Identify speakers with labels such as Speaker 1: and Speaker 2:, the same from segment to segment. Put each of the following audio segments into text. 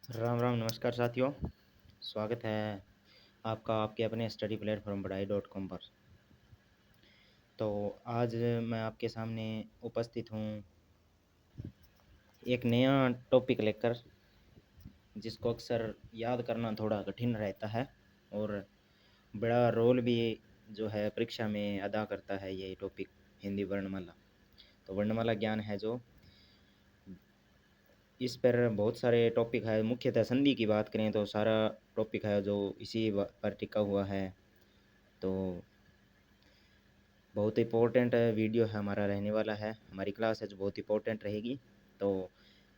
Speaker 1: राम राम, नमस्कार साथियों। स्वागत है आपका आपके अपने स्टडी प्लेटफॉर्म पढ़ाई.com पर। तो आज मैं आपके सामने उपस्थित हूँ एक नया टॉपिक लेकर, जिसको अक्सर याद करना थोड़ा कठिन रहता है और बड़ा रोल भी जो है परीक्षा में अदा करता है ये टॉपिक, हिंदी वर्णमाला। तो वर्णमाला ज्ञान है जो, इस पर बहुत सारे टॉपिक है। मुख्यतः संधि की बात करें तो सारा टॉपिक है जो इसी पर टिका हुआ है। तो बहुत इम्पोर्टेंट वीडियो है हमारा रहने वाला है, हमारी क्लास है जो बहुत इम्पोर्टेंट रहेगी। तो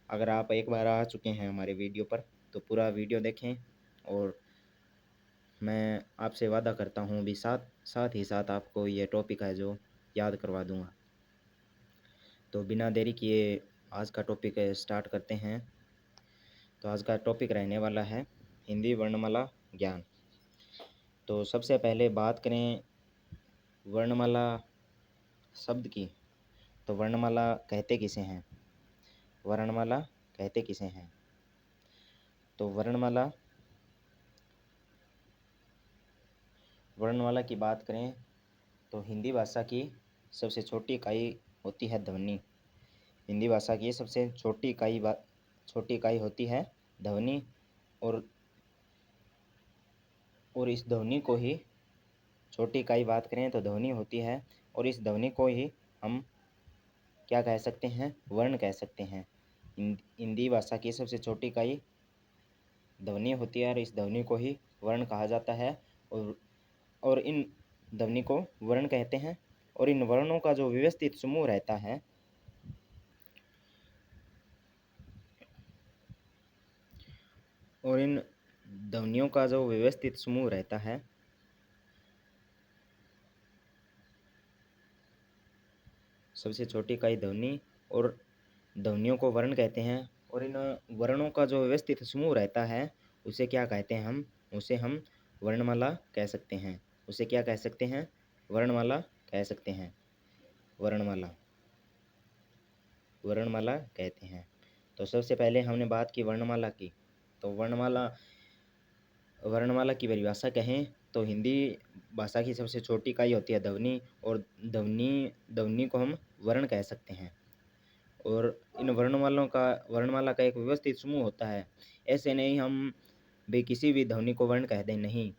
Speaker 1: अगर आप एक बार आ चुके हैं हमारे वीडियो पर तो पूरा वीडियो देखें, और मैं आपसे वादा करता हूँ भी साथ ही साथ आपको ये टॉपिक है जो याद करवा दूँगा। तो बिना देरी किए आज का टॉपिक स्टार्ट करते हैं। तो आज का टॉपिक रहने वाला है हिंदी वर्णमाला ज्ञान। तो सबसे पहले बात करें वर्णमाला शब्द की, तो वर्णमाला कहते किसे हैं? वर्णमाला कहते किसे हैं? तो वर्णमाला की बात करें तो हिंदी भाषा की सबसे छोटी इकाई होती है ध्वनि। हिंदी भाषा की सबसे छोटी इकाई होती है ध्वनि। और इस ध्वनि को ही, छोटी इकाई बात करें तो ध्वनि होती है, और इस ध्वनि को ही हम क्या कह सकते हैं? वर्ण कह सकते हैं। हिंदी भाषा की सबसे छोटी इकाई ध्वनि होती है और इस ध्वनि को ही वर्ण कहा जाता है। और इन ध्वनि को वर्ण कहते हैं। और इन वर्णों का जो व्यवस्थित समूह रहता है, और इन ध्वनियों का जो व्यवस्थित समूह रहता है, सबसे छोटी इकाई ध्वनि, और ध्वनियों को वर्ण कहते हैं। और इन वर्णों का जो व्यवस्थित समूह रहता है उसे क्या कहते हैं? उसे हम वर्णमाला कह सकते हैं। उसे क्या कह सकते हैं? वर्णमाला कह सकते हैं। वर्णमाला कहते हैं। तो सबसे पहले हमने बात की वर्णमाला की। तो वर्णमाला की परिभाषा कहें तो हिंदी भाषा की सबसे छोटी इकाई होती है ध्वनि, और ध्वनि को हम वर्ण कह सकते हैं। और इन वर्णमाला का एक व्यवस्थित समूह होता है। ऐसे नहीं हम भी किसी भी ध्वनि को वर्ण कह दें, नहीं।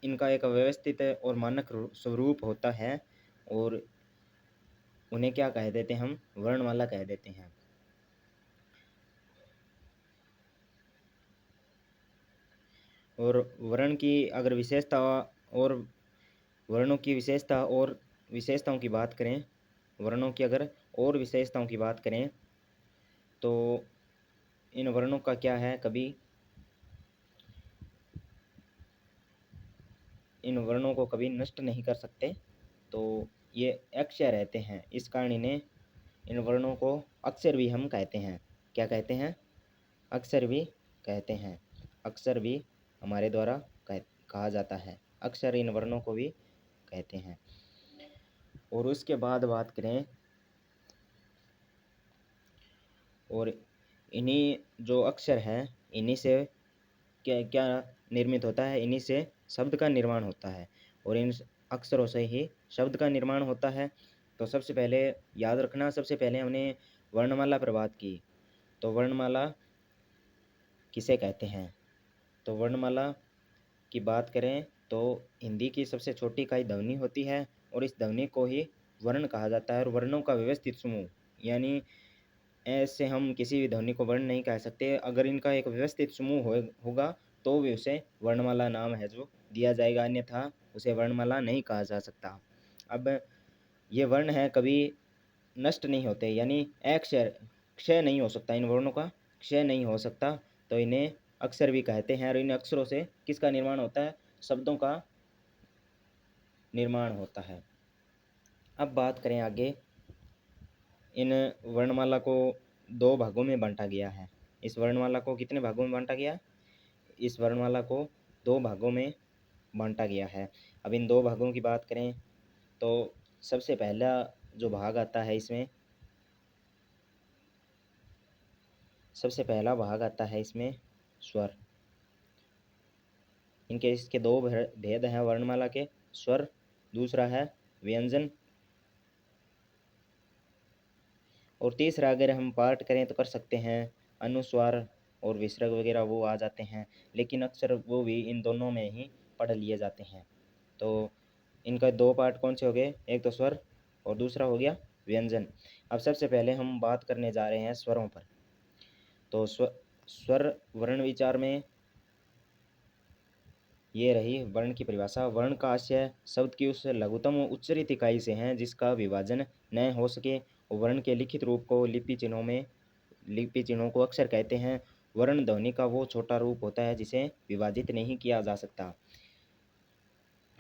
Speaker 1: इनका एक व्यवस्थित और मानक स्वरूप होता है, और उन्हें क्या कह देते हैं? हम वर्णमाला कह देते हैं। और वर्ण की अगर विशेषता और वर्णों की विशेषता और विशेषताओं की बात करें, वर्णों की अगर और विशेषताओं की बात करें तो इन वर्णों का क्या है, कभी इन वर्णों को कभी नष्ट नहीं कर सकते। तो ये अक्षर रहते हैं, इस कारण इन वर्णों को अक्षर भी हम कहते हैं। क्या कहते हैं? अक्षर भी कहते हैं। अक्षर भी हमारे द्वारा कहा जाता है। अक्षर इन वर्णों को भी कहते हैं। और उसके बाद बात करें, और इन्हीं जो अक्षर हैं, इन्हीं से क्या क्या निर्मित होता है? इन्हीं से शब्द का निर्माण होता है, और इन अक्षरों से ही शब्द का निर्माण होता है। तो सबसे पहले याद रखना, सबसे पहले हमने वर्णमाला पर बात की। तो वर्णमाला किसे कहते हैं? तो वर्णमाला की बात करें तो हिंदी की सबसे छोटी इकाई ध्वनि होती है, और इस ध्वनि को ही वर्ण कहा जाता है। और वर्णों का व्यवस्थित समूह, यानी ऐसे हम किसी भी ध्वनि को वर्ण नहीं कह सकते। अगर इनका एक व्यवस्थित समूह होगा तो भी उसे वर्णमाला नाम है जो दिया जाएगा, अन्यथा उसे वर्णमाला नहीं कहा जा सकता। अब ये वर्ण है कभी नष्ट नहीं होते, यानी क्षय नहीं हो सकता, इन वर्णों का क्षय नहीं हो सकता। तो इन्हें अक्षर भी कहते हैं। और इन अक्षरों से किसका निर्माण होता है? शब्दों का निर्माण होता है। अब बात करें आगे, इन वर्णमाला को दो भागों में बांटा गया है। इस वर्णमाला को कितने भागों में बांटा गया? इस वर्णमाला को दो भागों में बांटा गया है। अब इन दो भागों की बात करें तो सबसे पहला जो भाग आता है इसमें, सबसे पहला भाग आता है इसमें स्वर। इनके इसके दो भेद हैं वर्णमाला के, स्वर, दूसरा है व्यंजन, और तीसरा अगर हम पाठ करें तो कर सकते हैं अनुस्वार और विसर्ग वगैरह वो आ जाते हैं, लेकिन अक्सर वो भी इन दोनों में ही पढ़ लिए जाते हैं। तो इनका दो पार्ट कौन से हो गए, एक तो स्वर और दूसरा हो गया व्यंजन। अब सबसे पहले हम बात करने जा रहे हैं स्वरों पर। तो स्वर वर्ण विचार में ये रही वर्ण की परिभाषा। वर्ण का आशय शब्द की उस लघुतम उच्चरित इकाई से है जिसका विभाजन न हो सके। वर्ण के लिखित रूप को लिपि चिन्हों को अक्षर कहते हैं। वर्ण ध्वनि का वो छोटा रूप होता है जिसे विभाजित नहीं किया जा सकता।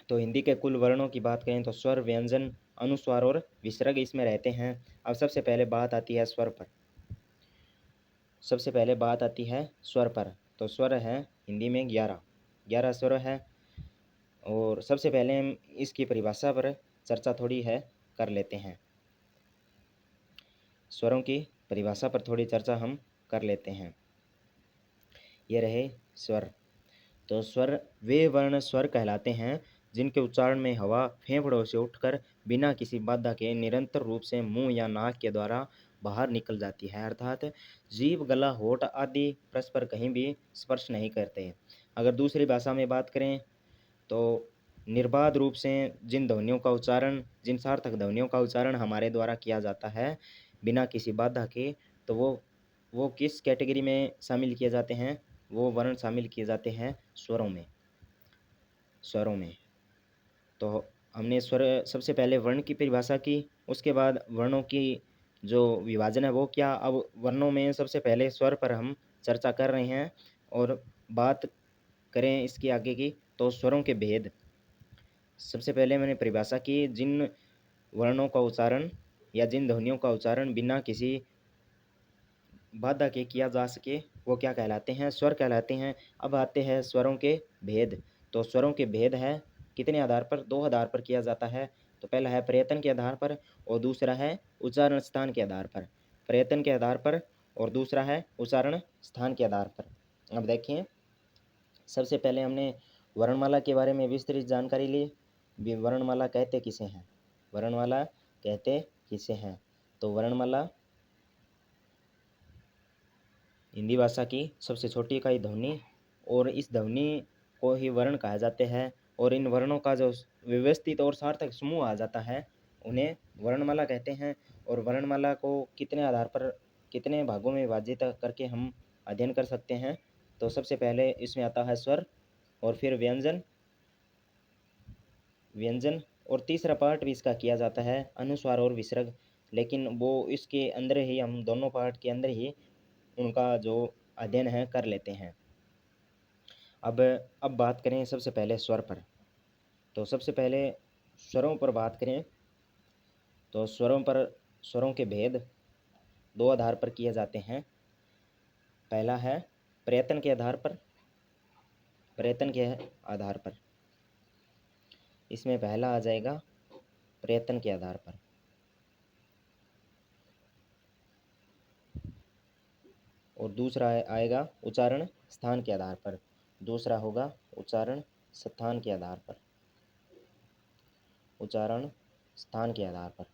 Speaker 1: तो हिंदी के कुल वर्णों की बात करें तो स्वर, व्यंजन, अनुस्वार और विसर्ग इसमें रहते हैं। अब सबसे पहले बात आती है स्वर पर। सबसे पहले बात आती है स्वर पर। तो स्वर है हिंदी में 11 स्वर है। और सबसे पहले हम इसकी परिभाषा पर चर्चा थोड़ी है कर लेते हैं। स्वरों की परिभाषा पर थोड़ी चर्चा हम कर लेते हैं। ये रहे स्वर। तो स्वर वे वर्ण स्वर कहलाते हैं जिनके उच्चारण में हवा फेफड़ों से उठकर बिना किसी बाधा के निरंतर रूप से मुंह या नाक के द्वारा बाहर निकल जाती है, अर्थात जीभ, गला, होठ आदि परस्पर कहीं भी स्पर्श नहीं करते। अगर दूसरी भाषा में बात करें तो निर्बाध रूप से जिन सार्थक ध्वनियों का उच्चारण हमारे द्वारा किया जाता है बिना किसी बाधा के, तो वो किस कैटेगरी में शामिल किए जाते हैं, वो वर्ण शामिल किए जाते हैं स्वरों में। तो हमने स्वर सबसे पहले वर्ण की परिभाषा की, उसके बाद वर्णों की जो विभाजन है वो क्या। अब वर्णों में सबसे पहले स्वर पर हम चर्चा कर रहे हैं। और बात करें इसकी आगे की तो स्वरों के भेद। सबसे पहले मैंने परिभाषा की, जिन वर्णों का उच्चारण या जिन ध्वनियों का उच्चारण बिना किसी बाधा के किया जा सके वो क्या कहलाते हैं, स्वर कहलाते हैं। अब आते हैं स्वरों के भेद। तो स्वरों के भेद है कितने आधार पर, दो आधार पर किया जाता है। तो पहला है प्रयत्न के आधार पर और दूसरा है उच्चारण स्थान के आधार पर। प्रयत्न के आधार पर और दूसरा है उच्चारण स्थान के आधार पर। अब देखिए, सबसे पहले हमने वर्णमाला के बारे में विस्तृत जानकारी ली। वर्णमाला कहते किसे हैं, वर्णमाला कहते किसे हैं। तो वर्णमाला हिंदी भाषा की सबसे छोटी इकाई ध्वनि, और इस ध्वनि को ही वर्ण कहा जाते हैं। और इन वर्णों का जो व्यवस्थित और सार्थक समूह आ जाता है उन्हें वर्णमाला कहते हैं। और वर्णमाला को कितने आधार पर, कितने भागों में विभाजित करके हम अध्ययन कर सकते हैं। तो सबसे पहले इसमें आता है स्वर, और फिर व्यंजन, और तीसरा पार्ट भी इसका किया जाता है अनुस्वार और विसर्ग। लेकिन वो इसके अंदर ही, हम दोनों पार्ट के अंदर ही उनका जो अध्ययन है कर लेते हैं। अब बात करें सबसे पहले स्वर पर। तो सबसे पहले स्वरों पर बात करें तो स्वरों के भेद दो आधार पर किए जाते हैं। पहला है प्रयत्न के आधार पर। प्रयत्न के आधार पर इसमें पहला आ जाएगा प्रयत्न के आधार पर, और दूसरा आएगा उच्चारण स्थान के आधार पर। दूसरा होगा उच्चारण स्थान के आधार पर, उच्चारण स्थान के आधार पर,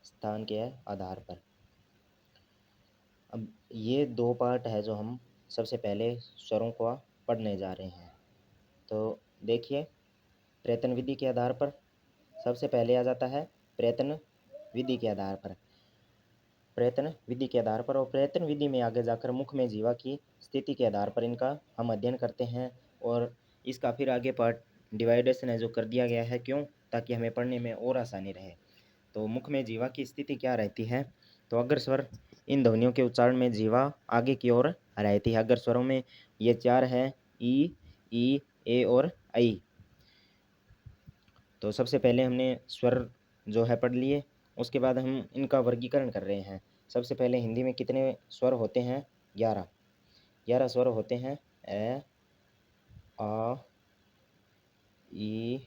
Speaker 1: स्थान के आधार पर। अब ये दो पार्ट है जो हम सबसे पहले स्वरों को पढ़ने जा रहे हैं। तो देखिए, प्रयत्न विधि के आधार पर सबसे पहले आ जाता है प्रयत्न विधि के आधार पर। प्रयत्न विधि के आधार पर और प्रयत्न विधि में आगे जाकर मुख में जीवा की स्थिति के आधार पर इनका हम अध्ययन करते हैं। और इसका फिर आगे पार्ट डिवाइडेशन है जो कर दिया गया है, क्यों, ताकि हमें पढ़ने में और आसानी रहे। तो मुख में जीवा की स्थिति क्या रहती है, तो अग्र स्वर इन ध्वनियों के उच्चारण में जीवा आगे की ओर रहती है। अग्र स्वरों में ये चार है, ई, ए और ऐ। तो सबसे पहले हमने स्वर जो है पढ़ लिए, उसके बाद हम इनका वर्गीकरण कर रहे हैं। सबसे पहले हिंदी में कितने स्वर होते हैं, 11 स्वर होते हैं। ए, आ, ई,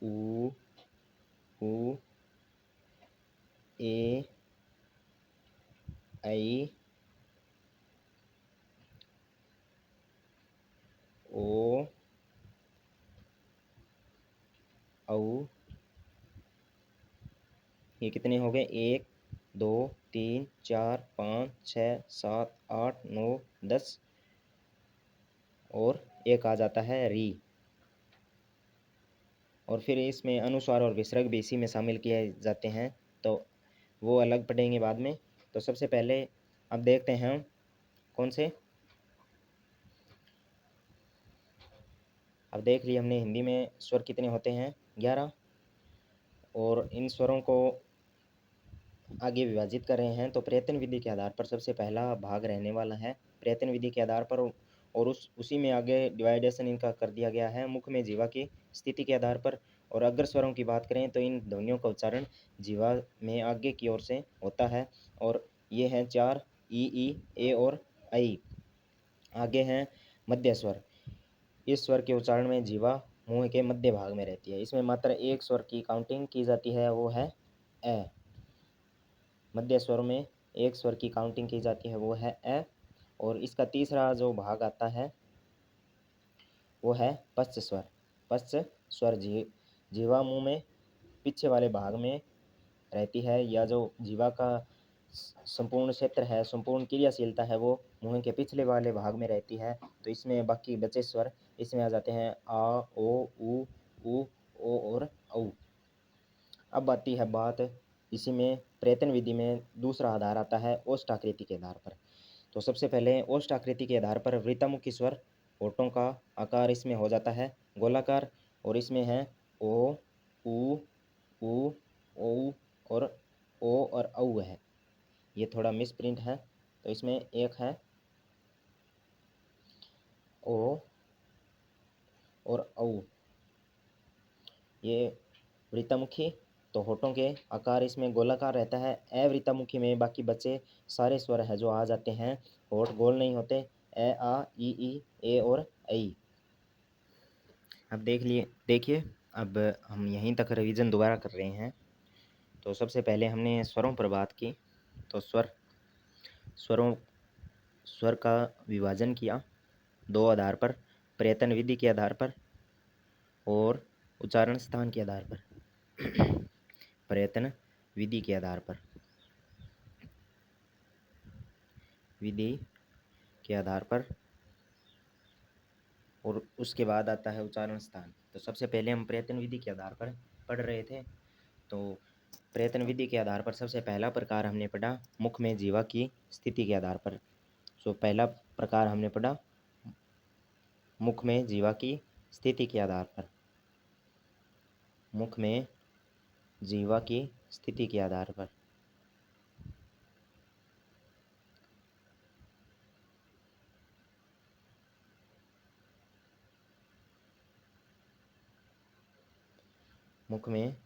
Speaker 1: उ, ए आई ओ औ। ये कितने हो गए? 1 2 3 4 5 6 7 8 9 10 और एक आ जाता है री। और फिर इसमें अनुस्वार और विसर्ग भी इसी में शामिल किए जाते हैं, तो वो अलग पढ़ेंगे बाद में। तो सबसे पहले अब देखते हैं हम कौन से। अब देख लिए हमने हिंदी में स्वर कितने होते हैं, 11। और इन स्वरों को आगे विभाजित कर रहे हैं। तो प्रयत्न विधि के आधार पर सबसे पहला भाग रहने वाला है प्रयत्न विधि के आधार पर, और उसी में आगे डिवाइडेशन इनका कर दिया गया है मुख में जीवा की स्थिति के आधार पर। और अग्र स्वरों की बात करें तो इन ध्वनियों का उच्चारण जीवा में आगे की ओर से होता है। और ये हैं 4, ई, ए और आई। आगे हैं मध्य स्वर। इस स्वर के उच्चारण में जीवा मुंह के मध्य भाग में रहती है। इसमें मात्र एक स्वर की काउंटिंग की जाती है, वो है ए। मध्य स्वर में एक स्वर की काउंटिंग की जाती है, वो है ए। और इसका तीसरा जो भाग आता है वो है पश्च स्वर। पश्च स्वर जीवा मुंह में पीछे वाले भाग में रहती है, या जो जीवा का संपूर्ण क्षेत्र है, संपूर्ण क्रियाशीलता है, वो मुंह के पिछले वाले भाग में रहती है। तो इसमें बाकी बचे स्वर इसमें आ जाते हैं आ, ओ, उ, ओ और औ। अब आती है बात इसी में प्रयत्न विधि में दूसरा आधार आता है ओष्ठाकृति के आधार पर। तो सबसे पहले ओष्ठाकृति के आधार पर वृत्तमुखी स्वर, होठों का आकार इसमें हो जाता है गोलाकार। और इसमें है ओ, उ, औ और ओ और औ है। ये थोड़ा मिस प्रिंट है, तो इसमें एक है ओ और औ। ये वृत्तमुखी, तो होठों के आकार इसमें गोलाकार रहता है। अवृत्तमुखी में बाकी बचे सारे स्वर है जो आ जाते हैं, होठ गोल नहीं होते। ए, आ, ई, ए और ऐ। अब देखिए अब हम यहीं तक रिवीजन दोबारा कर रहे हैं। तो सबसे पहले हमने स्वरों पर बात की। तो स्वर का विभाजन किया दो आधार पर, प्रयत्न विधि के आधार पर और उच्चारण स्थान के आधार पर। प्रयत्न विधि के आधार पर, विधि के आधार पर, और उसके बाद आता है उच्चारण स्थान। तो सबसे पहले हम प्रयत्न विधि के आधार पर पढ़ रहे थे। तो प्रयत्न विधि के आधार पर सबसे पहला प्रकार हमने पढ़ा मुख में जीवा की स्थिति के आधार पर। सो पहला प्रकार हमने पढ़ा मुख में जीवा की स्थिति के आधार पर। मुख में जीवा की स्थिति के आधार पर। मुख में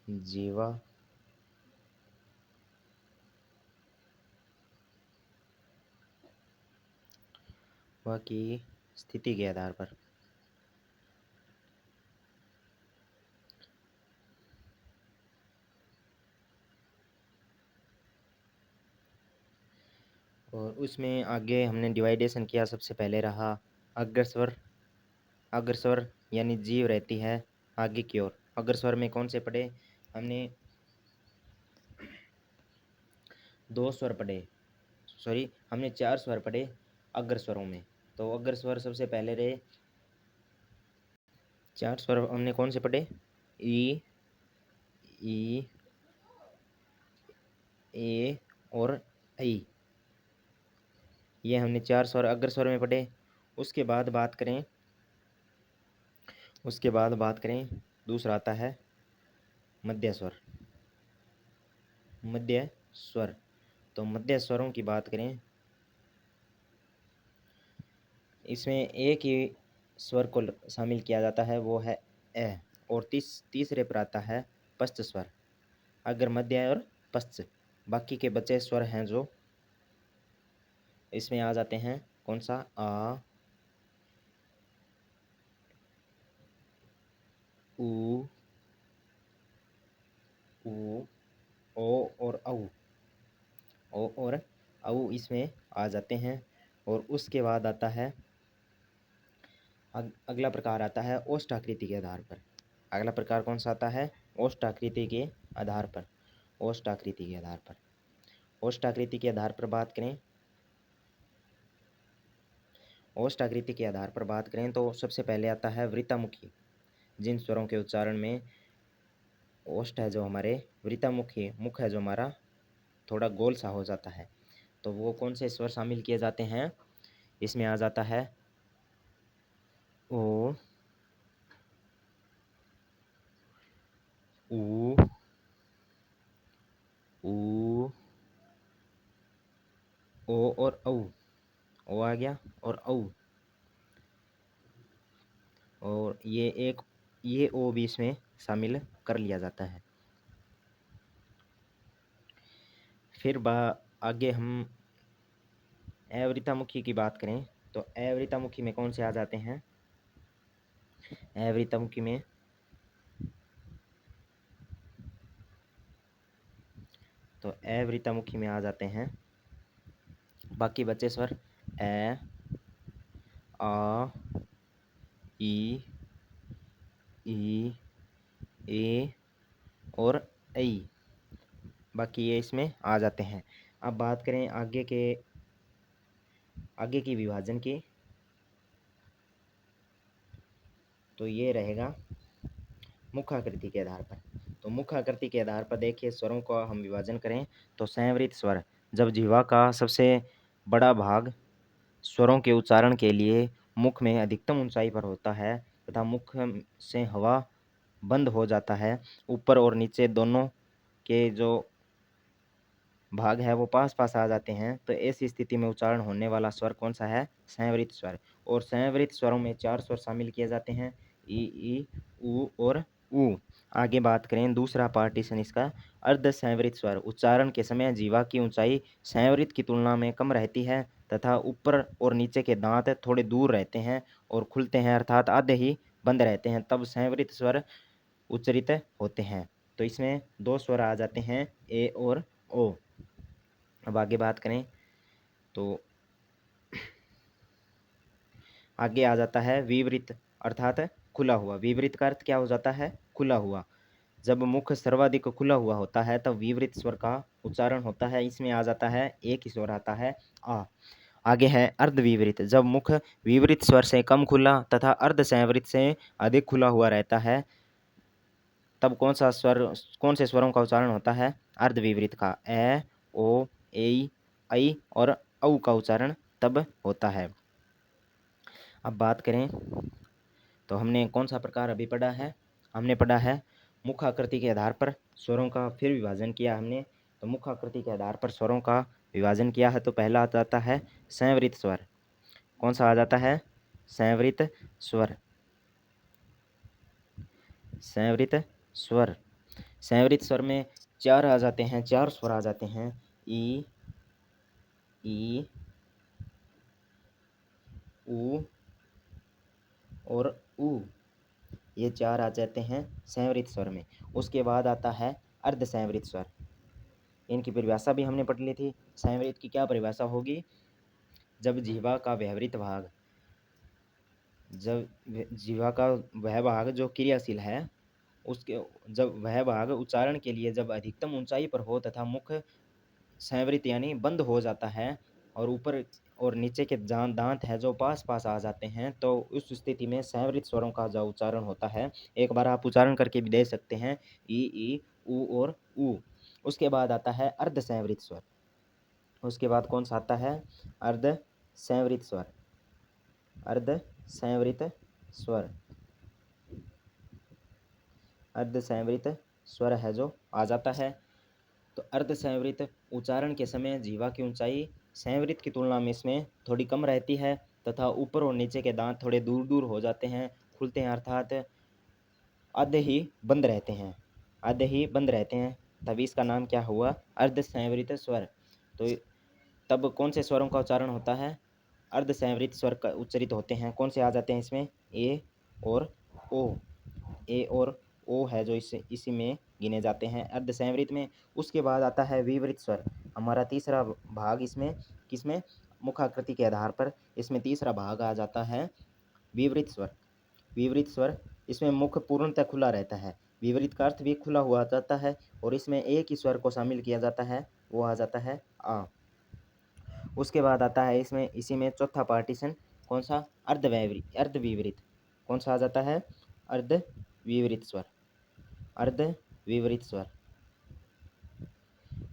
Speaker 1: जीवा की स्थिति के आधार पर। और उसमें आगे हमने डिवाइडेशन किया। सबसे पहले रहा अग्रस्वर। अग्रस्वर यानी जीव रहती है आगे की ओर। अग्रस्वर में कौन से पढ़े हमने? दो स्वर पढ़े, सॉरी हमने 4 स्वर पढ़े अग्रस्वरों में। तो अग्रस्वर सबसे पहले रहे 4 स्वर हमने कौन से पढ़े? ई, ए और ऐ। ये हमने 4 स्वर अग्रस्वर में पढ़े। उसके बाद बात करें दूसरा आता है मध्य स्वर। मध्य स्वर, तो मध्य स्वरों की बात करें, इसमें एक ही स्वर को शामिल किया जाता है, वो है ए। और तीसरे पर आता है पश्च स्वर। अगर मध्य और पश्च, बाकी के बचे स्वर हैं जो इसमें आ जाते हैं कौन सा? आ, ऊ, ऊ, ओ और औ। ओ और औ इसमें आ जाते हैं। और उसके बाद आता है अगला प्रकार आता है ओष्ठ आकृति के आधार पर। अगला प्रकार कौन सा आता है? ओष्ठ आकृति के आधार पर। ओष्ठ आकृति के आधार पर। ओष्ठ आकृति के आधार पर बात करें, ओष्ठ आकृति के आधार पर बात करें तो सबसे पहले आता है वृत्तामुखी। जिन स्वरों के उच्चारण में ओष्ठ है जो हमारे, वृत्तामुखी मुख है जो हमारा थोड़ा गोल सा हो जाता है, तो वो कौन से स्वर शामिल किए जाते हैं? इसमें आ जाता है ओ, ऊ, ऊ, ओ और औ। ओ आ गया और औ, और ये ओ भी इसमें शामिल कर लिया जाता है। फिर आगे हम अवृत्तामुखी की बात करें तो अवृत्तामुखी में कौन से आ जाते हैं? अवृत्तामुखी में तो अवृत्तामुखी में आ जाते हैं बाकी बच्चे स्वर ए, आ, ई, ए और ऐ। बाकी ये इसमें आ जाते हैं। अब बात करें आगे की विभाजन की, तो ये रहेगा मुखाकृति के आधार पर। तो मुखाकृति के आधार पर देखिए स्वरों का हम विभाजन करें तो संवृत स्वर, जब जीवा का सबसे बड़ा भाग स्वरों के उच्चारण के लिए मुख में अधिकतम ऊंचाई पर होता है तथा मुख से हवा बंद हो जाता है, ऊपर और नीचे दोनों के जो भाग है वो पास पास आ जाते हैं, तो ऐसी स्थिति में उच्चारण होने वाला स्वर कौन सा है? संवृत स्वर। और संवृत स्वरों में 4 स्वर शामिल किए जाते हैं, ई, ऊ और ऊ। आगे बात करें दूसरा पार्टीशन इसका, अर्ध संवृत स्वर। उच्चारण के समय जीवा की ऊंचाई संवृत की तुलना में कम रहती है तथा ऊपर और नीचे के दांत थोड़े दूर रहते हैं और खुलते हैं, अर्थात आधे ही बंद रहते हैं, तब संवृत स्वर उच्चरित होते हैं। तो इसमें 2 स्वर आ जाते हैं, ए और ओ। अब आगे बात करें तो आगे आ जाता है विवृत, अर्थात खुला हुआ। विवृत का अर्थ क्या हो जाता है? खुला हुआ। जब मुख सर्वाधिक खुला हुआ होता है तब विवृत स्वर का उच्चारण होता है। इसमें आ जाता है एक ही स्वर आता है आ। आगे है अर्धविवृत, जब मुख विवृत स्वर से कम खुला तथा अर्ध संवृत से अधिक खुला हुआ रहता है, तब कौन से स्वरों का उच्चारण होता है? अर्धविवृत का। ए, ओ, ऐ और औ का उच्चारण तब होता है। अब बात करें तो हमने कौन सा प्रकार अभी पढ़ा है? हमने पढ़ा है मुखाकृति के आधार पर स्वरों का फिर विभाजन किया हमने। तो मुखाकृति के आधार पर स्वरों का विभाजन किया है तो पहला आ जाता है संवृत स्वर। कौन सा आ जाता है? संवृत स्वर। संवृत स्वर। संवृत स्वर में 4 आ जाते हैं, 4 स्वर आ जाते हैं, ई, ऊ और ऊ। ये 4 आ जाते हैं संवृत स्वर में। उसके बाद आता है अर्ध संवृत स्वर। इनकी परिभाषा भी हमने पढ़ ली थी। संवृत की क्या परिभाषा होगी? जब जीवा का व्यवहृत भाग, जब जीवा का वह भाग जो क्रियाशील है, उसके जब वह भाग उच्चारण के लिए जब अधिकतम ऊंचाई पर हो तथा मुख संवृत यानी बंद हो जाता है और ऊपर और नीचे के दांत है जो पास पास आ जाते हैं, तो उस स्थिति में संवृत स्वरों का जो उच्चारण होता है, एक बार आप उच्चारण करके भी दे सकते हैं, ई, ऊ और ऊ। उसके बाद आता है अर्ध संवृत स्वर। उसके बाद कौन सा आता है? अर्ध संवृत स्वर। अर्ध संवृत स्वर। अर्ध संवृत स्वर है जो आ जाता है। तो अर्ध संवृत उच्चारण के समय जीवा की ऊंचाई संवृत की तुलना में इसमें थोड़ी कम रहती है तथा ऊपर और नीचे के दांत थोड़े दूर दूर हो जाते हैं, खुलते हैं, अर्थात आधे ही बंद रहते हैं। आधे ही बंद रहते हैं, तभी इसका नाम क्या हुआ? अर्ध संवृत स्वर। तो तब कौन से स्वरों का उच्चारण होता है? अर्ध संवृत स्वर का उच्चरित होते हैं। कौन से आ जाते हैं इसमें? ए और ओ। ए और ओ है जो इसी में गिने जाते हैं अर्ध संवृत में। उसके बाद आता है विवृत स्वर, हमारा तीसरा भाग इसमें किसमें, मुखाकृति के आधार पर इसमें तीसरा भाग आ जाता है विवृत स्वर। विवृत स्वर, इसमें मुख पूर्णतः खुला रहता है, विपरीत का अर्थ भी खुला हुआ जाता है और इसमें एक ही स्वर को शामिल किया जाता है, वो आ जाता है आ। उसके बाद आता है इसमें इसी में चौथा पार्टीशन, कौन सा, अर्धविवरित। कौन सा आ जाता है, अर्धविवरित स्वर। अर्धविवरित स्वर,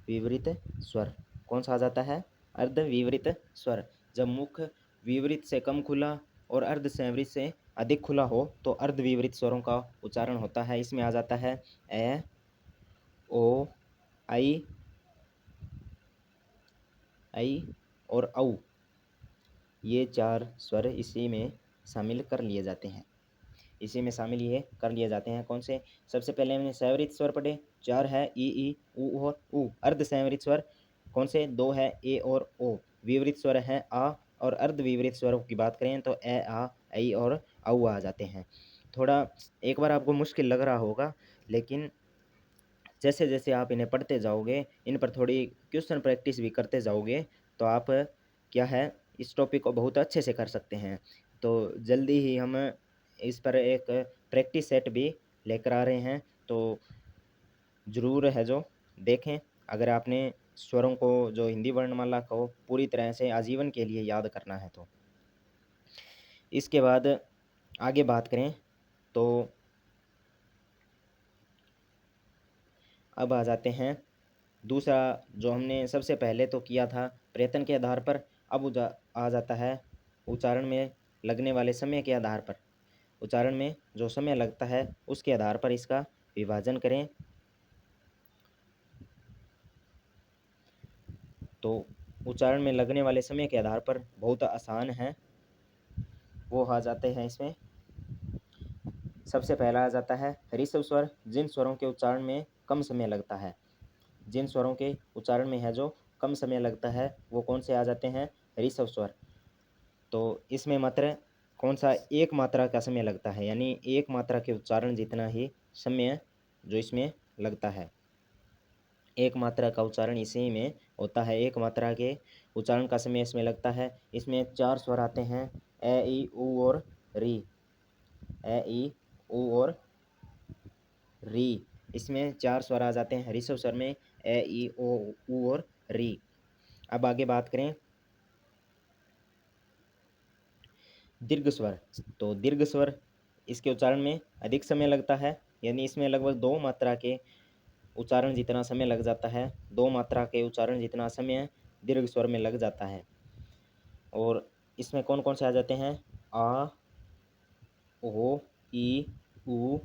Speaker 1: विवरित स्वर कौन सा आ जाता है, अर्धविवरित स्वर। जब मुख विवरित से कम खुला और अर्ध संवरित से अधिक खुला हो तो अर्धविवरित स्वरों का उच्चारण होता है। इसमें आ जाता है ए, ओ, आई और औ, ये चार स्वर इसी में शामिल कर लिए जाते हैं। इसी में शामिल ये कर लिए जाते हैं। कौन से, सबसे पहले हमने संवरित स्वर पढ़े, चार है ई, उ और उ। अर्ध संवरित स्वर कौन से, दो है ए और ओ। विवरित स्वर है आ, और अर्ध विवरित स्वरों की बात करें तो ए, आ, ऐ और औ आ जाते हैं। थोड़ा एक बार आपको मुश्किल लग रहा होगा, लेकिन जैसे जैसे आप इन्हें पढ़ते जाओगे, इन पर थोड़ी क्वेश्चन प्रैक्टिस भी करते जाओगे, तो आप क्या है, इस टॉपिक को बहुत अच्छे से कर सकते हैं। तो जल्दी ही हम इस पर एक प्रैक्टिस सेट भी लेकर आ रहे हैं, तो ज़रूर है जो देखें। अगर आपने स्वरों को, जो हिंदी वर्णमाला को पूरी तरह से आजीवन के लिए याद करना है तो। इसके बाद आगे बात करें तो अब आ जाते हैं दूसरा, जो हमने सबसे पहले तो किया था प्रयत्न के आधार पर, अब आ जाता है उच्चारण में लगने वाले समय के आधार पर। उच्चारण में जो समय लगता है उसके आधार पर इसका विभाजन करें। तो उच्चारण में लगने वाले समय के आधार पर बहुत आसान है, वो आ जाते हैं इसमें। सबसे पहला आ जाता है ऋषभ स्वर, जिन स्वरों के उच्चारण में कम समय लगता है। जिन स्वरों के उच्चारण में है जो कम समय लगता है वो कौन से आ जाते हैं, ऋषभ स्वर। तो इसमें मात्र कौन सा, एक मात्रा का समय लगता है, यानी एक मात्रा के उच्चारण जितना ही समय जो इसमें लगता है। एक मात्रा का उच्चारण इसी में होता है, एक मात्रा के उच्चारण का समय इसमें लगता है। इसमें चार स्वर आते हैं, ए, ई, उ और री। ए, ई, उ और री, इसमें चार स्वर आ जाते हैं ऋषभ स्वर में, ए, ई, ओ, उ और री। अब आगे बात करें दीर्घ स्वर। तो दीर्घ स्वर, इसके उच्चारण में अधिक समय लगता है, यानी इसमें लगभग दो मात्रा के उच्चारण जितना समय लग जाता है, दो मात्रा के उच्चारण जितना समय दीर्घ स्वर में लग जाता है। और इसमें कौन कौन से आ जाते हैं, आ, ओ, ई, उ,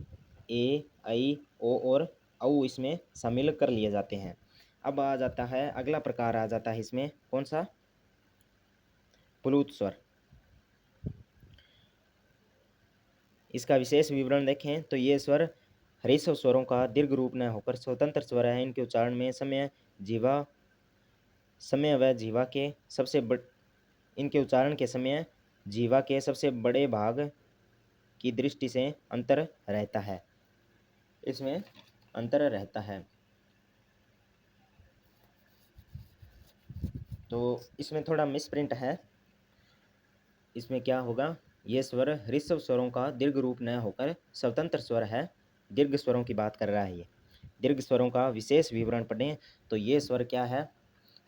Speaker 1: ए, ऐ, ओ और औ इसमें शामिल कर लिए जाते हैं। अब आ जाता है अगला प्रकार, आ जाता है इसमें कौन सा, प्लुत स्वर। इसका विशेष विवरण देखें तो ये स्वर ऋषभ स्वरों का दीर्घ रूप न होकर स्वतंत्र स्वर है। इनके उच्चारण में इनके उच्चारण के समय जीवा के सबसे बड़े भाग की दृष्टि से अंतर रहता है, इसमें अंतर रहता है। तो इसमें थोड़ा मिसप्रिंट है, इसमें क्या होगा, ये स्वर ऋषभ स्वरों का दीर्घ रूप न होकर स्वतंत्र स्वर है। दीर्घ स्वरों की बात कर रहा है ये। दीर्घ स्वरों का विशेष विवरण पढ़ें तो ये स्वर क्या है,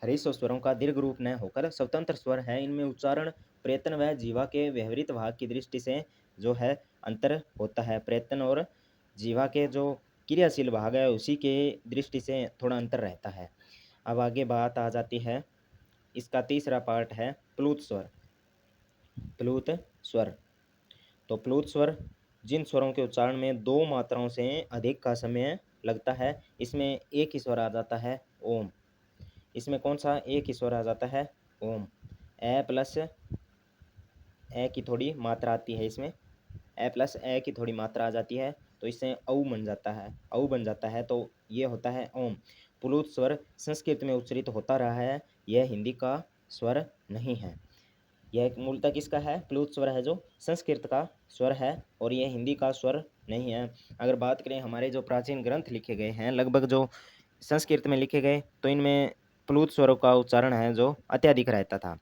Speaker 1: ऋषभ स्वरों का दीर्घ रूप न होकर स्वतंत्र स्वर है। इनमें उच्चारण प्रयत्न व जीवा के व्यवहृत भाग की दृष्टि से जो है अंतर होता है। प्रयत्न और जीवा के जो क्रियाशील भाग है उसी के दृष्टि से थोड़ा अंतर रहता है। अब आगे बात आ जाती है, इसका तीसरा पार्ट है प्लुत स्वर। प्लुत स्वर, तो प्लुत स्वर जिन स्वरों के उच्चारण में दो मात्राओं से अधिक का समय लगता है, इसमें एक ही स्वर आ जाता है ओम। इसमें कौन सा एक ही स्वर आ जाता है, ओम। ए प्लस ए की थोड़ी मात्रा आती है इसमें, ए प्लस ए की थोड़ी मात्रा आ जाती है, तो इससे औ बन जाता है, औ बन जाता है, तो ये होता है ओम। प्लुत स्वर संस्कृत में उच्चरित होता रहा है, यह हिंदी का स्वर नहीं है। यह मूलतः किसका है, प्लुत स्वर है जो संस्कृत का स्वर है और यह हिंदी का स्वर नहीं है। अगर बात करें हमारे जो प्राचीन ग्रंथ लिखे गए हैं, लगभग जो संस्कृत में लिखे गए, तो इनमें प्लुत स्वरों का उच्चारण है जो अत्यधिक रहता था।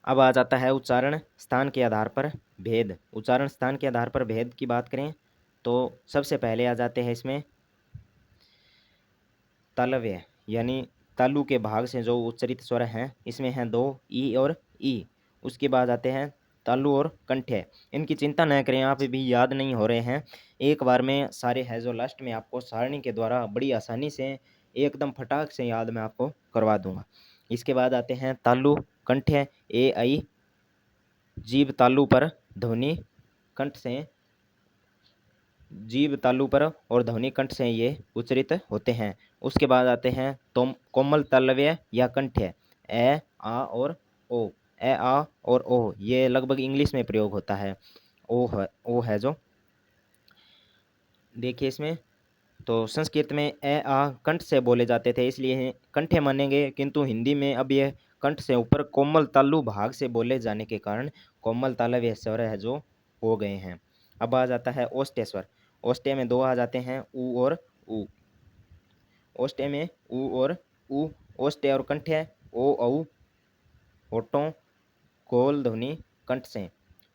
Speaker 1: अब आ जाता है उच्चारण स्थान के आधार पर भेद। उच्चारण स्थान के आधार पर भेद की बात करें तो सबसे पहले आ जाते हैं इसमें तालव्य, यानी तालु के भाग से जो उच्चरित स्वर हैं, इसमें हैं दो, ई और ई। उसके बाद आते हैं तालु और कंठ्य। इनकी चिंता न करें, आप भी याद नहीं हो रहे हैं, एक बार में सारे हैं जो लास्ट में आपको सारणी के द्वारा बड़ी आसानी से एकदम फटाक से याद मैं आपको करवा दूंगा। इसके बाद आते हैं तालु कंठ्य, ए आई, जीभ तालु पर ध्वनि कंठ से, जीभ तालु पर और ध्वनि कंठ से ये उच्चरित होते हैं। उसके बाद आते हैं तोम कोमल तालव्य या कंठ्य, ए आ और ओ। ए आ और ओ ये लगभग इंग्लिश में प्रयोग होता है। ओ है जो, देखिए इसमें तो संस्कृत में ए आ कंठ से बोले जाते थे, इसलिए कंठ्य मानेंगे, किंतु हिंदी में अब यह कंठ से ऊपर कोमल तालु भाग से बोले जाने के कारण कोमल तालव्य स्वर है जो हो गए हैं। अब आ जाता है ओष्ठ्य स्वर। ओष्ठ्य में दो आ जाते हैं, उ और उ। ओष्ठ्य में उ और उ। ओष्ठ्य और कंठ्य, ओ औ, होठों गोल ध्वनि कंठ से।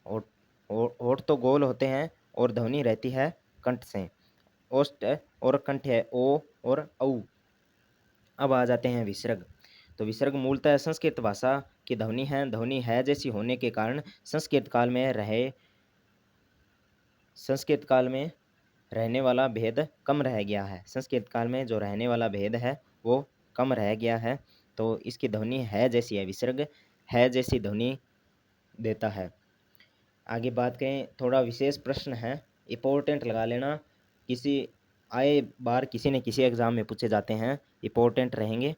Speaker 1: होठ तो गोल होते हैं और ध्वनि रहती है कंठ से। ओष्ठ्य और कंठ्य, ओ और औ। अब आ जाते हैं विसर्ग। तो विसर्ग मूलतः संस्कृत भाषा की ध्वनि है। ध्वनि है जैसी होने के कारण संस्कृत काल में रहने वाला भेद कम रह गया है। संस्कृत काल में जो रहने वाला भेद है वो कम रह गया है, तो इसकी ध्वनि है जैसी है, विसर्ग है जैसी ध्वनि देता है। आगे बात करें, थोड़ा विशेष प्रश्न है, इम्पोर्टेंट लगा लेना, किसी आए बार किसी न किसी एग्जाम में पूछे जाते हैं, इम्पोर्टेंट रहेंगे।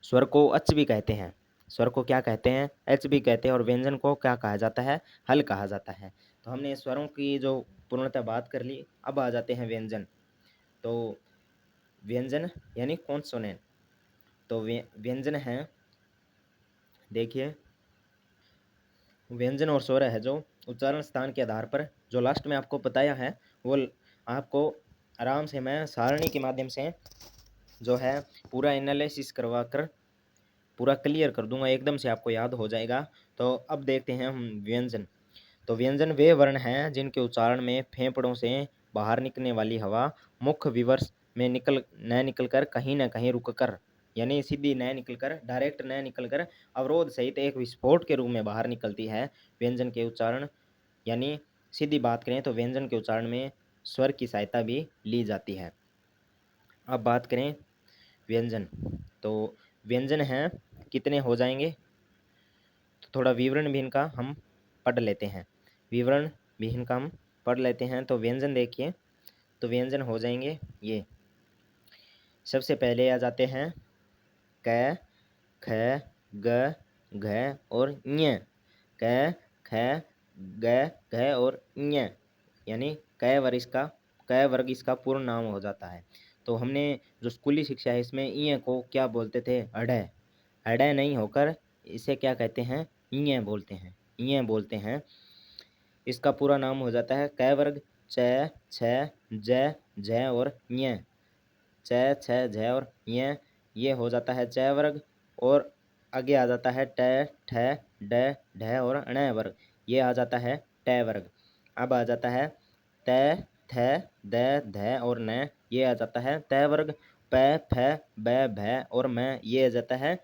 Speaker 1: स्वर को अच भी कहते हैं। स्वर को क्या कहते हैं? एच भी कहते हैं। और व्यंजन को क्या कहा जाता है? हल कहा जाता है। तो हमने स्वरों की जो पूर्णतः बात कर ली, अब आ जाते हैं व्यंजन। तो व्यंजन यानी कॉन्सोनेंट। तो व्यंजन है, देखिए व्यंजन और स्वर है जो उच्चारण स्थान के आधार पर जो लास्ट में आपको बताया है, वो आपको आराम से मैं सारणी के माध्यम से जो है पूरा एनालिसिस करवा कर पूरा क्लियर कर दूंगा, एकदम से आपको याद हो जाएगा। तो अब देखते हैं हम व्यंजन। तो व्यंजन वे वर्ण हैं जिनके उच्चारण में फेफड़ों से बाहर निकलने वाली हवा मुख्य विवर्स में न निकलकर कहीं न कहीं रुककर, यानी सीधी न निकलकर, डायरेक्ट न निकलकर अवरोध सहित एक विस्फोट के रूप में बाहर निकलती है। व्यंजन के उच्चारण, यानी सीधी बात करें तो व्यंजन के उच्चारण में स्वर की सहायता भी ली जाती है। अब बात करें व्यंजन, तो व्यंजन हैं कितने हो जाएंगे, तो थोड़ा विवरण भी इनका हम पढ़ लेते हैं। विवरण भी इनका हम पढ़ लेते हैं। तो व्यंजन देखिए, तो व्यंजन हो जाएंगे ये, सबसे पहले आ जाते हैं क, ख, ग, घ और ञ। क, ख, ग, घ और ञ, यानी क वर्ग इसका पूर्ण नाम हो जाता है। तो हमने जो स्कूली शिक्षा है इसमें ञ को क्या बोलते थे? अढ़। अढ़ नहीं होकर इसे क्या कहते हैं? ञ बोलते हैं। ञ बोलते हैं। इसका पूरा नाम हो जाता है क वर्ग, च, छ, ज, झ और ञ। च, छ, झ और ञ, ये हो जाता है च वर्ग। और आगे आ जाता है ट, ठ, ड, ढ और ण वर्ग, ये आ जाता है ट वर्ग। अब आ जाता है त, थ, द, ध और न, ये आ जाता है त वर्ग। प, फ, ब, भ और म, ये आ जाता है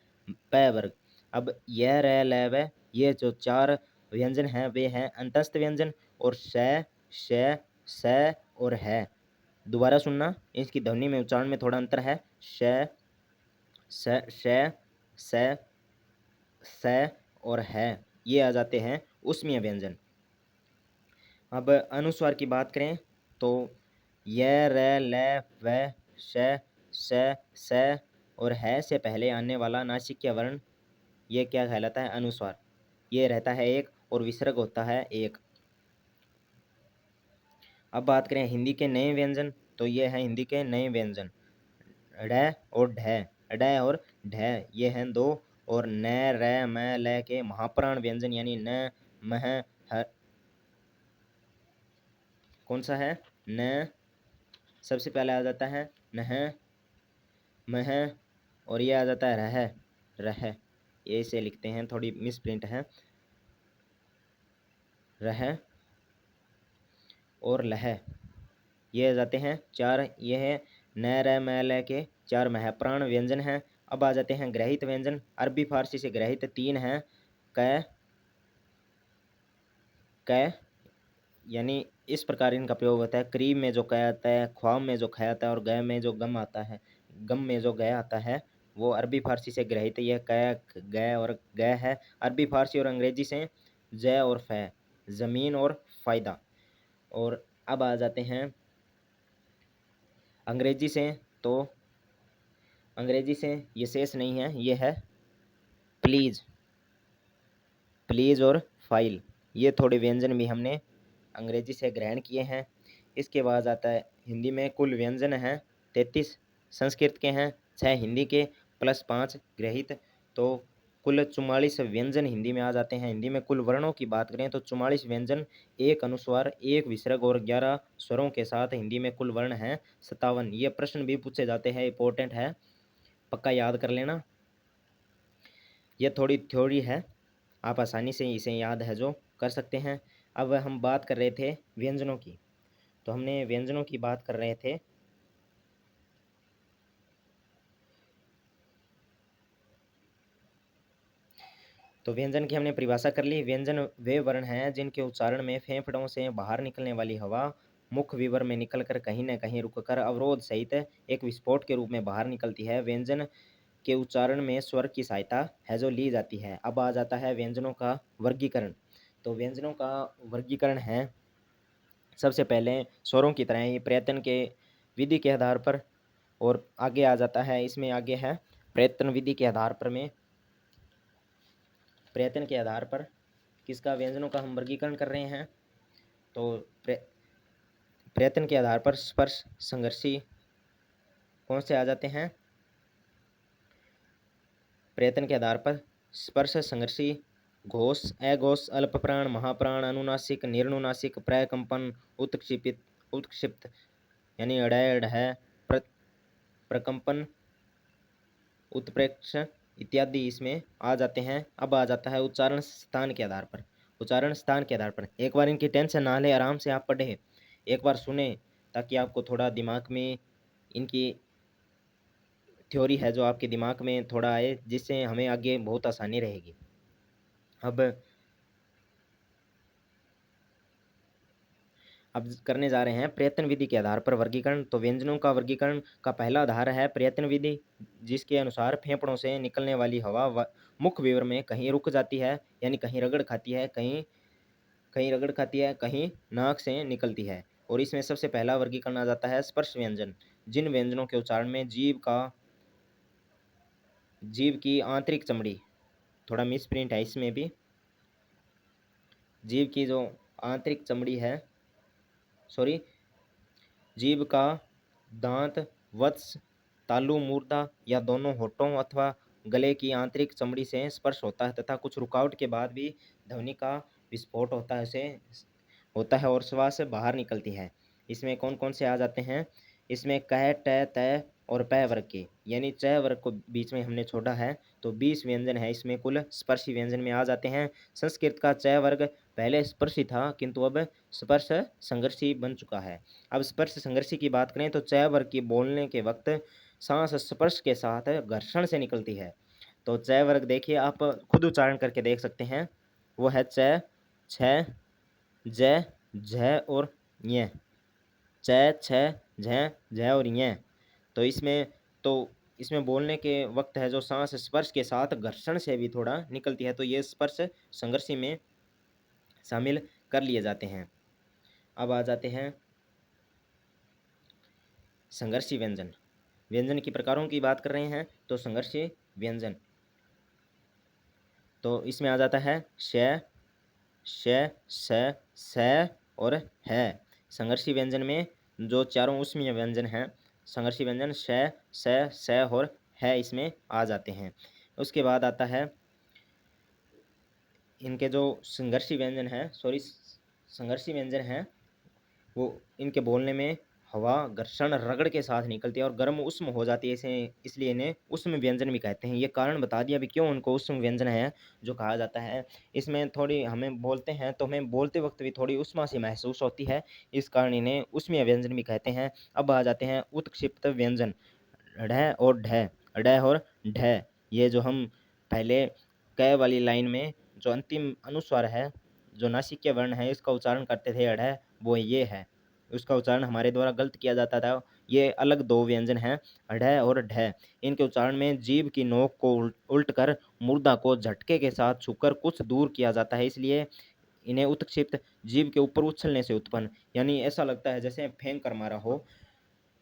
Speaker 1: प वर्ग। अब य, र, ल, व, ये जो चार व्यंजन हैं वे हैं अंतस्थ व्यंजन। और श, श, स और है। दोबारा सुनना, इसकी ध्वनि में उच्चारण में थोड़ा अंतर है। श, स, श, स, स और है, ये आ जाते हैं उसमें व्यंजन। अब अनुस्वार की बात करें तो य, र, ल, व, श, स और है से पहले आने वाला नासिक्य वर्ण, ये क्या कहलाता है? अनुस्वार। ये रहता है एक और विसर्ग होता है एक। अब बात करें हिंदी के नए व्यंजन, तो ये है हिंदी के नए व्यंजन, ढ और ढ। ढ और ढ ये हैं दो। और न, र, म, ल के महाप्राण व्यंजन, यानी न, मह, ह, कौन सा है? न, सबसे पहले आ जाता है नह, मह, और ये आ जाता है रह, रह। ये इसे लिखते हैं, थोड़ी मिस प्रिंट है, रह और लह। ये आ जाते हैं चार, ये है न र म ल के चार महप्राण व्यंजन हैं। अब आ जाते हैं ग्रहित व्यंजन। अरबी फारसी से ग्रहित तीन हैं, क, क, यानी इस प्रकार इनका प्रयोग होता है। क्रीम में जो क आता है, ख्वाम में जो ख आता है, और ग में जो गम आता है, गम में जो ग आता है, वो अरबी फारसी से ग्रहित ये क, ग और ग है। अरबी फारसी और अंग्रेजी से ज और फ, ज़मीन और फ़ायदा। और अब आ जाते हैं अंग्रेजी से, तो अंग्रेजी से ये शेष नहीं है, ये है प्लीज़, प्लीज़ और फाइल। ये थोड़े व्यंजन भी हमने अंग्रेजी से ग्रहण किए हैं। इसके बाद आता है हिंदी में कुल व्यंजन हैं 33, संस्कृत के हैं 6, हिंदी के प्लस 5 ग्रहित, तो कुल 44 व्यंजन हिंदी में आ जाते हैं। हिंदी में कुल वर्णों की बात करें तो 44 व्यंजन, 1 अनुस्वार, 1 विसर्ग और 11 स्वरों के साथ हिंदी में कुल वर्ण हैं 57। ये प्रश्न भी पूछे जाते हैं, इंपॉर्टेंट है, पक्का याद कर लेना। ये थोड़ी थ्योरी है, आप आसानी से इसे याद है जो कर सकते हैं। अब हम बात कर रहे थे व्यंजनों की, तो हमने व्यंजनों की बात कर रहे थे। तो व्यंजन की हमने परिभाषा कर ली। व्यंजन वे वर्ण हैं जिनके उच्चारण में फेफड़ों से बाहर निकलने वाली हवा मुख विवर में निकलकर कहीं न कहीं रुककर अवरोध सहित एक विस्फोट के रूप में बाहर निकलती है। व्यंजन के उच्चारण में स्वर की सहायता है जो ली जाती है। अब आ जाता है व्यंजनों का वर्गीकरण। तो व्यंजनों का वर्गीकरण है, सबसे पहले स्वरों की तरह ही प्रयत्न के विधि के आधार पर, और आगे आ जाता है, इसमें आगे है प्रयत्न विधि के आधार पर में, प्रयत्न के आधार पर किसका, व्यंजनों का हम वर्गीकरण कर रहे हैं। तो प्रयत्न के आधार पर स्पर्श संघर्षी कौन से आ जाते हैं? प्रयत्न के आधार पर स्पर्श संघर्षी घोष, अघोष, अल्पप्राण, महाप्राण, अनुनासिक, निर्नुनासिक, प्रकंपन, उत्क्षिपित, उत्क्षिप्त यानी अड़य अढ़य, प्रकंपन, उत्प्रेक्ष इत्यादि इसमें आ जाते हैं। अब आ जाता है उच्चारण स्थान के आधार पर। उच्चारण स्थान के आधार पर एक बार इनकी टेंशन ना ले, आराम से आप पढ़े, एक बार सुने, ताकि आपको थोड़ा दिमाग में इनकी थ्योरी है जो आपके दिमाग में थोड़ा आए, जिससे हमें आगे बहुत आसानी रहेगी। अब करने जा रहे हैं प्रयत्न विधि के आधार पर वर्गीकरण। तो व्यंजनों का वर्गीकरण का पहला आधार है प्रयत्न विधि, जिसके अनुसार फेफड़ों से निकलने वाली हवा मुख विवर में कहीं रुक जाती है, यानी कहीं रगड़ खाती है, कहीं कहीं रगड़ खाती है, कहीं नाक से निकलती है। और इसमें सबसे पहला वर्गीकरण आ जाता है स्पर्श व्यंजन, जिन व्यंजनों के उच्चारण में जीभ की आंतरिक चमड़ी, थोड़ा मिस प्रिंट है इसमें भी, जीभ की जो आंतरिक चमड़ी है, सॉरी, जीभ का दांत, वत्स, तालु, मूर्धा या दोनों होठों अथवा गले की आंतरिक चमड़ी से स्पर्श होता है तथा कुछ रुकावट के बाद भी ध्वनि का विस्फोट होता है और श्वास बाहर निकलती है। इसमें कौन कौन से आ जाते हैं? इसमें कह, ट, त और पै वर्ग के, यानी च वर्ग को बीच में हमने छोड़ा है, तो 20 व्यंजन है इसमें कुल स्पर्शी व्यंजन में आ जाते हैं। संस्कृत का च वर्ग पहले स्पर्शी था, किंतु अब स्पर्श संघर्षी बन चुका है। अब स्पर्श संघर्षी की बात करें तो च वर्ग की बोलने के वक्त सांस स्पर्श के साथ घर्षण से निकलती है। तो च वर्ग देखिए, आप खुद उच्चारण करके देख सकते हैं, वो है च, छ, ज, झ और य, च, छ, झ, झ और य। तो इसमें बोलने के वक्त है जो सांस स्पर्श के साथ घर्षण से भी थोड़ा निकलती है, तो ये स्पर्श संघर्षी में शामिल कर लिए जाते हैं। अब आ जाते हैं संघर्षी व्यंजन। व्यंजन की प्रकारों की बात कर रहे हैं, तो संघर्षी व्यंजन, तो इसमें आ जाता है श, श, स, स और है। संघर्षी व्यंजन में जो चारों उसमें व्यंजन हैं, संघर्षी व्यंजन श, स और है इसमें आ जाते हैं। उसके बाद आता है इनके जो संघर्षी व्यंजन हैं, संघर्षी व्यंजन हैं वो इनके बोलने में हवा घर्षण रगड़ के साथ निकलती है और गर्म उष्म हो जाती है, इसे इसलिए इन्हें उष्म व्यंजन भी कहते हैं। ये कारण बता दिया अभी क्यों उनको उष्म व्यंजन है जो कहा जाता है। इसमें थोड़ी हमें बोलते हैं तो हमें बोलते वक्त भी थोड़ी उष्मा सी महसूस होती है, इस कारण इन्हें उष्मीय व्यंजन भी कहते हैं। अब आ जाते हैं उत्क्षिप्त व्यंजन, ढ और ढ, ड और ढ। ये जो हम पहले क वाली लाइन में जो अंतिम अनुस्वार है, जो नासिक्य वर्ण है, इसका उच्चारण करते थे अढ़, वो ये है। उसका उच्चारण हमारे द्वारा गलत किया जाता था। ये अलग दो व्यंजन हैं, अढ़ और ढ। इनके उच्चारण में जीभ की नोक को उल्ट कर मुर्दा को झटके के साथ छूकर कुछ दूर किया जाता है, इसलिए इन्हें उत्क्षिप्त, जीभ के ऊपर उछलने से उत्पन्न, यानी ऐसा लगता है जैसे फेंक कर मारा हो,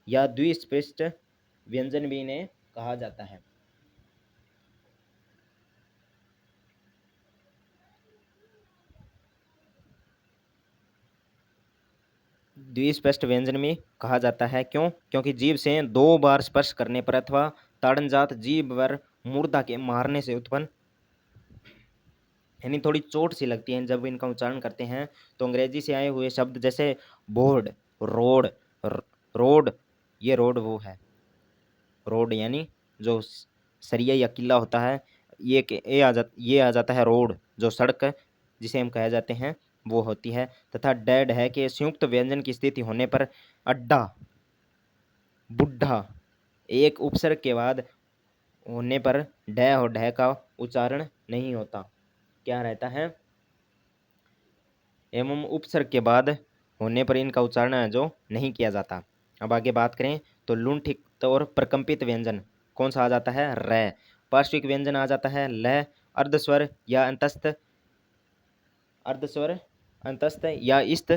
Speaker 1: या द्विस्पष्ट व्यंजन भी इन्हें कहा जाता है। द्विस्पष्ट व्यंजन में कहा जाता है क्यों? क्योंकि जीभ से 2 बार स्पर्श करने पर अथवा ताड़नजात जीभ पर मुर्दा के मारने से उत्पन्न, यानी थोड़ी चोट सी लगती है जब इनका उच्चारण करते हैं। तो अंग्रेजी से आए हुए शब्द जैसे बोर्ड, रोड, रोड, ये रोड वो है, रोड यानी जो सरिया या किला होता है, ये आ जाता है रोड, जो सड़क जिसे हम कह जाते हैं वो होती है। तथा डेड है कि संयुक्त व्यंजन की स्थिति होने पर अड्डा, बुढ़ा, एक उपसर्ग के बाद होने पर ढ और ढ का उच्चारण नहीं होता, क्या रहता है, एवं उपसर्ग के बाद होने पर इनका उच्चारण है जो नहीं किया जाता। अब आगे बात करें तो लुंठित और प्रकंपित व्यंजन कौन सा आ जाता है, र। पार्श्विक व्यंजन आ जाता है ल, अर्धस्वर या अंतस्थ, अर्धस्वर, अंतस्थ या इस्त,